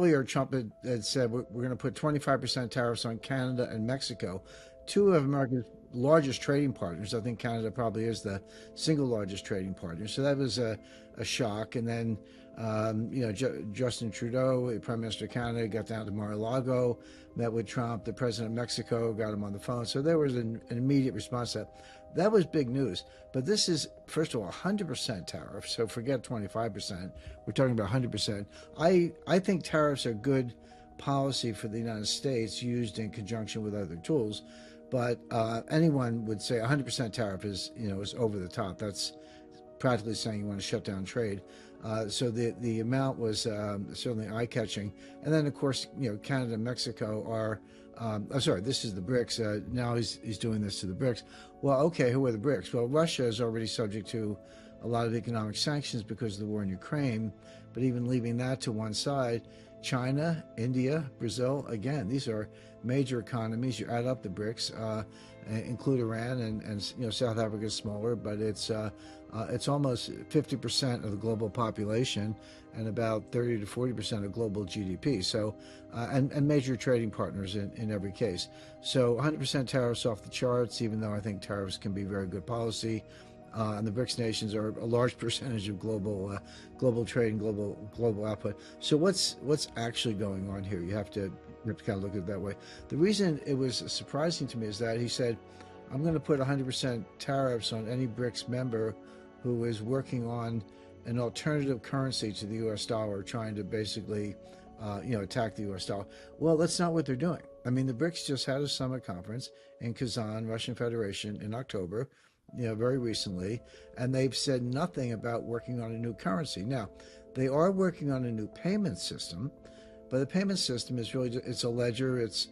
Earlier, Trump had said we're going to put 25% tariffs on Canada and Mexico, two of America's largest trading partners. I think Canada probably is the single largest trading partner. So that was a shock. And then, Justin Trudeau, the Prime Minister of Canada, got down to Mar-a-Lago, met with Trump. The President of Mexico got him on the phone. So there was an immediate response to that. That was big news. But this is, first of all, 100% tariff. So forget 25%. We're talking about 100%. I think tariffs are good policy for the United States used in conjunction with other tools. But anyone would say 100% tariff is over the top. That's practically saying you want to shut down trade. So the amount was certainly eye-catching. And then, of course, Canada and Mexico are, sorry, this is the BRICS. Now he's doing this to the BRICS. Well, okay, who are the BRICS? Well, Russia is already subject to a lot of economic sanctions because of the war in Ukraine. But even leaving that to one side, China, India, Brazil, again, these are major economies. You add up the BRICS, include Iran, and South Africa is smaller, but it's almost 50% of the global population and about 30 to 40% of global GDP. So, and major trading partners in every case. So 100% tariffs off the charts, even though I think tariffs can be very good policy. And the BRICS nations are a large percentage of global trade and global output. So what's actually going on here? You have to kind of look at it that way. The reason it was surprising to me is that he said, "I'm going to put 100% tariffs on any BRICS member who is working on an alternative currency to the U.S. dollar, trying to basically, attack the U.S. dollar." Well, that's not what they're doing. I mean, the BRICS just had a summit conference in Kazan, Russian Federation, in October, very recently, and they've said nothing about working on a new currency. Now, they are working on a new payment system, but the payment system is really, it's a ledger, it's,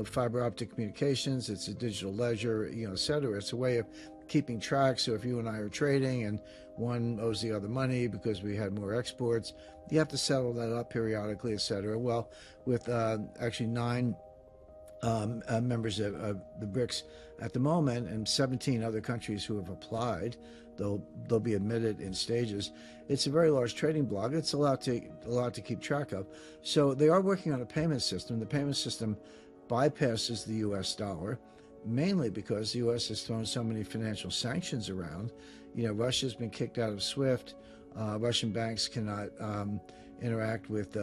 fiber optic communications, it's a digital ledger, et cetera. It's a way of keeping track. So if you and I are trading and one owes the other money because we had more exports, you have to settle that up periodically, et cetera. Well, with actually 9 members of the BRICS at the moment, and 17 other countries who have applied. They'll be admitted in stages. It's a very large trading bloc. It's a lot to keep track of. So they are working on a payment system. The payment system bypasses the U.S. dollar, mainly because the U.S. has thrown so many financial sanctions around. Russia's been kicked out of SWIFT. Russian banks cannot interact with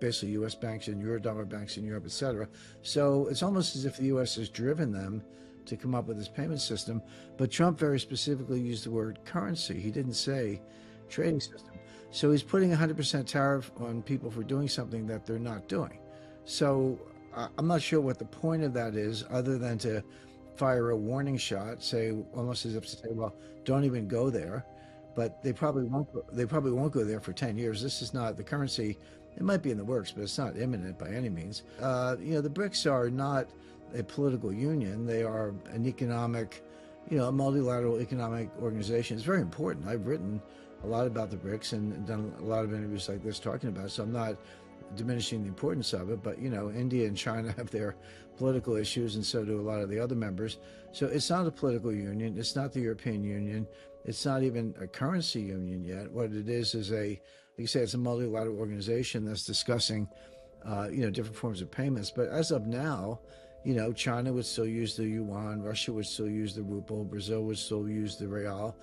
basically U.S. banks and Eurodollar banks in Europe, et cetera. So it's almost as if the U.S. has driven them to come up with this payment system. But Trump very specifically used the word currency. He didn't say trading system. So he's putting 100% tariff on people for doing something that they're not doing. So I'm not sure what the point of that is, other than to fire a warning shot, say almost as if to say, well, don't even go there. But they probably won't. They probably won't go there for 10 years. This is not the currency. It might be in the works, but it's not imminent by any means. The BRICS are not a political union. They are an economic, a multilateral economic organization. It's very important. I've written a lot about the BRICS and done a lot of interviews like this talking about it. So I'm not diminishing the importance of it, but India and China have their political issues, and so do a lot of the other members. So it's not a political union. It's not the European Union. It's not even a currency union yet. What it is like you say, it's a multilateral organization that's discussing, different forms of payments. But as of now, China would still use the yuan, Russia would still use the ruble, Brazil would still use the real.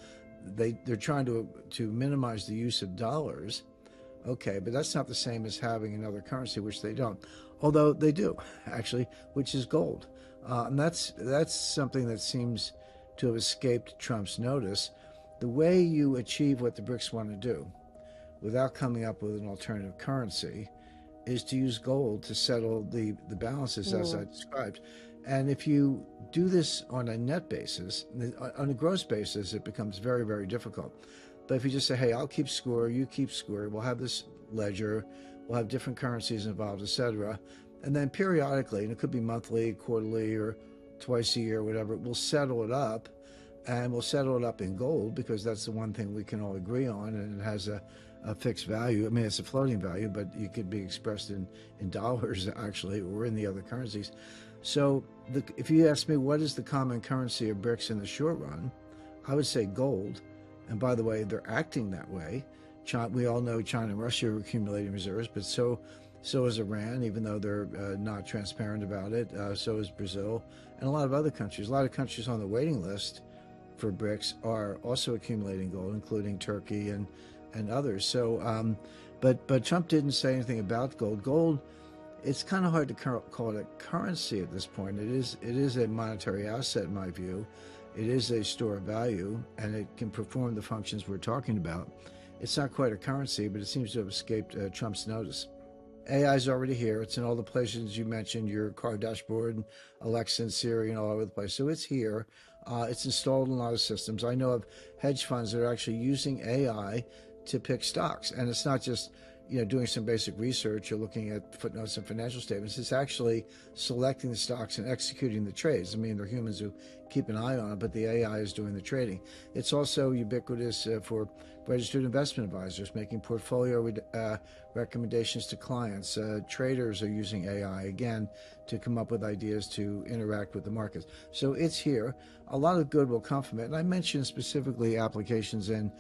They're trying to minimize the use of dollars. Okay, but that's not the same as having another currency, which they don't. Although they do, actually, which is gold. And that's something that seems to have escaped Trump's notice. The way you achieve what the BRICS want to do without coming up with an alternative currency is to use gold to settle the balances, as I described. And if you do this on a net basis, on a gross basis, it becomes very, very difficult. But if you just say, hey, I'll keep score, you keep score, we'll have this ledger, we'll have different currencies involved, etc. And then periodically, and it could be monthly, quarterly, or twice a year, whatever, we'll settle it up. And we'll settle it up in gold, because that's the one thing we can all agree on, and it has a fixed value. I mean, it's a floating value, but it could be expressed in dollars, actually, or in the other currencies. So if you ask me what is the common currency of BRICS in the short run, I would say gold. And by the way, they're acting that way. We all know China and Russia are accumulating reserves, but so is Iran, even though they're not transparent about it. So is Brazil and a lot of other countries. A lot of countries on the waiting list for BRICS are also accumulating gold, including Turkey and others. So, but Trump didn't say anything about gold. Gold, it's kind of hard to call it a currency at this point. It is a monetary asset in my view. It is a store of value, and it can perform the functions we're talking about. It's not quite a currency, but it seems to have escaped Trump's notice. AI is already here. It's in all the places you mentioned, your car dashboard, and Alexa and Siri, and all over the place. So it's here. It's installed in a lot of systems. I know of hedge funds that are actually using AI to pick stocks. And it's not just doing some basic research or looking at footnotes and financial statements. It's actually selecting the stocks and executing the trades. I mean, there are humans who keep an eye on it, but the AI is doing the trading. It's also ubiquitous for registered investment advisors, making portfolio recommendations to clients. Traders are using AI, again, to come up with ideas to interact with the markets. So it's here. A lot of good will come from it. And I mentioned specifically applications in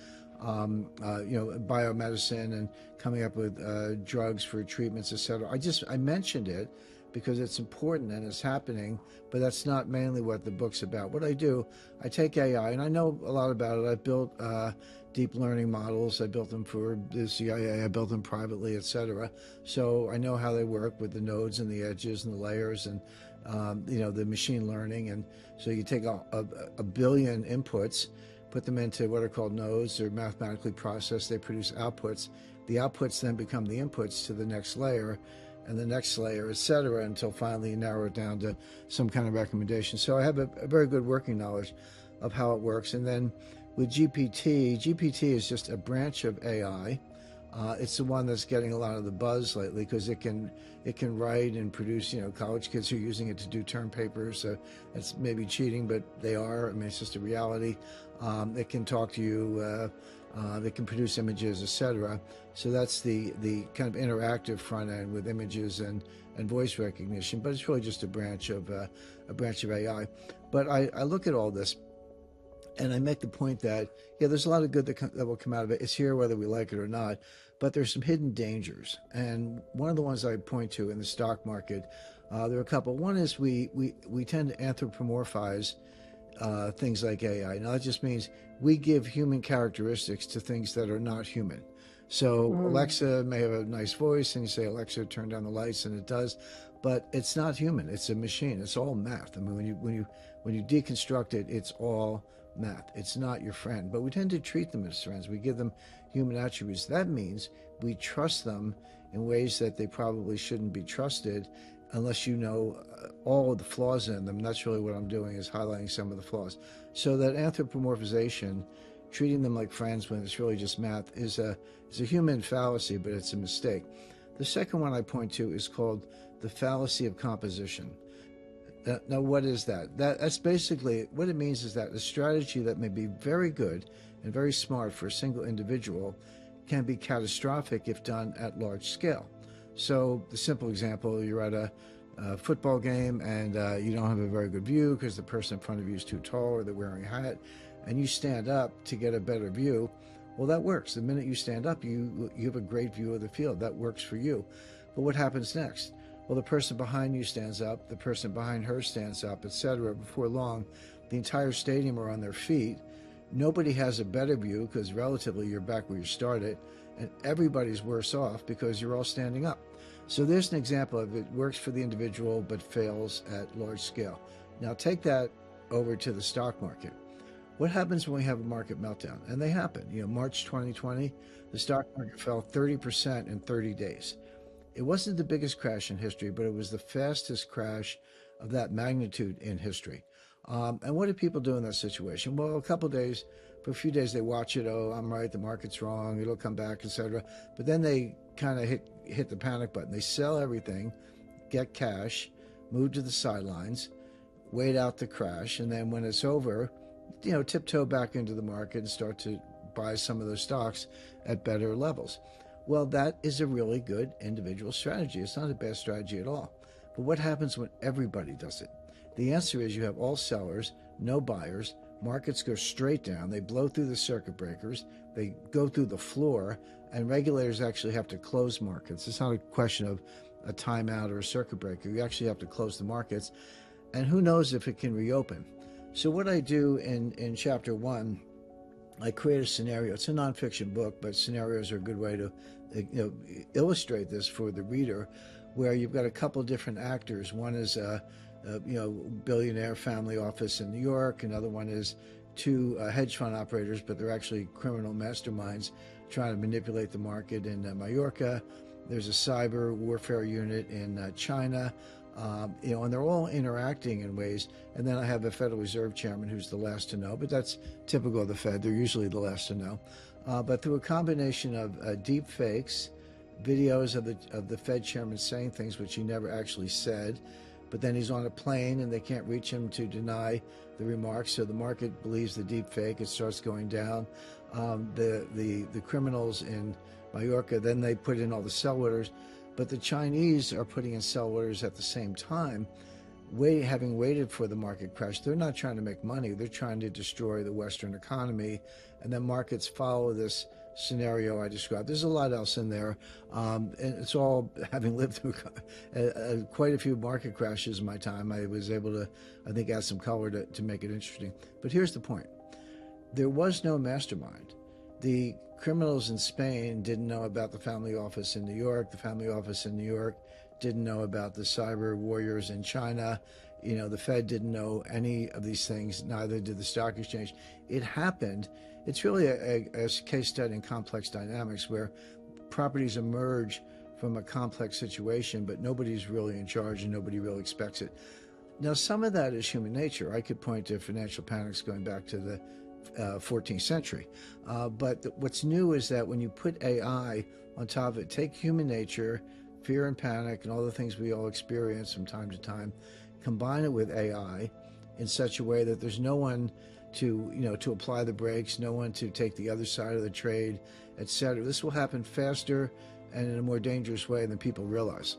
biomedicine and coming up with drugs for treatments, etc. I mentioned it because it's important and it's happening, but that's not mainly what the book's about. What I do, I take AI, and I know a lot about it. I've built deep learning models. I built them for the CIA. I built them privately, etc. So I know how they work with the nodes and the edges and the layers and the machine learning. And so you take a billion inputs, put them into what are called nodes. They're mathematically processed. They produce outputs. The outputs then become the inputs to the next layer and the next layer, et cetera, until finally you narrow it down to some kind of recommendation. So I have a very good working knowledge of how it works. And then with GPT is just a branch of AI. It's the one that's getting a lot of the buzz lately because it can write and produce. College kids are using it to do term papers. It's maybe cheating, but they are. I mean, it's just a reality. It can talk to you. It can produce images, etc. So that's the kind of interactive front end with images and voice recognition. But it's really just a branch of AI. But I look at all this, and I make the point that, there's a lot of good that will come out of it. It's here whether we like it or not, but there's some hidden dangers. And one of the ones I point to in the stock market, there are a couple. One is we tend to anthropomorphize things like AI. Now, that just means we give human characteristics to things that are not human. So Alexa may have a nice voice, and you say, Alexa, turn down the lights, and it does, but it's not human. It's a machine. It's all math. I mean, when you deconstruct it, it's all math. It's not your friend, but we tend to treat them as friends. We give them human attributes. That means we trust them in ways that they probably shouldn't be trusted unless you know all of the flaws in them. That's really what I'm doing, is highlighting some of the flaws. So that anthropomorphization, treating them like friends when it's really just math, is a human fallacy, but it's a mistake. The second one I point to is called the fallacy of composition. Now, what is that? That's basically, what it means is that a strategy that may be very good and very smart for a single individual can be catastrophic if done at large scale. So the simple example, you're at a football game and you don't have a very good view because the person in front of you is too tall or they're wearing a hat, and you stand up to get a better view. Well, that works. The minute you stand up, you have a great view of the field. That works for you. But what happens next? Well, the person behind you stands up, the person behind her stands up, etc. Before long, the entire stadium are on their feet. Nobody has a better view because relatively you're back where you started, and everybody's worse off because you're all standing up. So there's an example of it works for the individual but fails at large scale. Now take that over to the stock market. What happens when we have a market meltdown? And they happen. March 2020, the stock market fell 30% in 30 days. It wasn't the biggest crash in history, but it was the fastest crash of that magnitude in history. And what do people do in that situation? Well, for a few days, they watch it. Oh, I'm right. The market's wrong. It'll come back, etc. But then they kind of hit the panic button. They sell everything, get cash, move to the sidelines, wait out the crash, and then when it's over, tiptoe back into the market and start to buy some of those stocks at better levels. Well, that is a really good individual strategy. It's not a bad strategy at all. But what happens when everybody does it? The answer is you have all sellers, no buyers, markets go straight down, they blow through the circuit breakers, they go through the floor, and regulators actually have to close markets. It's not a question of a timeout or a circuit breaker. You actually have to close the markets, and who knows if it can reopen. So what I do in chapter 1, I create a scenario. It's a nonfiction book, but scenarios are a good way to illustrate this for the reader, where you've got a couple different actors. One is a billionaire family office in New York. Another one is two hedge fund operators, but they're actually criminal masterminds trying to manipulate the market in Mallorca. There's a cyber warfare unit in China. And they're all interacting in ways. And then I have a Federal Reserve Chairman who's the last to know, but that's typical of the Fed. They're usually the last to know. But through a combination of deep fakes, videos of the Fed Chairman saying things which he never actually said, but then he's on a plane and they can't reach him to deny the remarks, so the market believes the deep fake. It starts going down. The criminals in Mallorca, then they put in all the sell orders. But the Chinese are putting in sell orders at the same time, having waited for the market crash. They're not trying to make money. They're trying to destroy the Western economy. And then markets follow this scenario I described. There's a lot else in there. And it's all having lived through quite a few market crashes in my time. I was able to, I think, add some color to make it interesting. But here's the point. There was no mastermind. The criminals in Spain didn't know about the family office in New York. The family office in New York didn't know about the cyber warriors in China. The Fed didn't know any of these things. Neither did the stock exchange. It happened. It's really a case study in complex dynamics where properties emerge from a complex situation, but nobody's really in charge and nobody really expects it. Now, some of that is human nature. I could point to financial panics going back to the 14th century. But what's new is that when you put AI on top of it, take human nature, fear and panic, and all the things we all experience from time to time, combine it with AI in such a way that there's no one to apply the brakes, no one to take the other side of the trade, etc. This will happen faster and in a more dangerous way than people realize.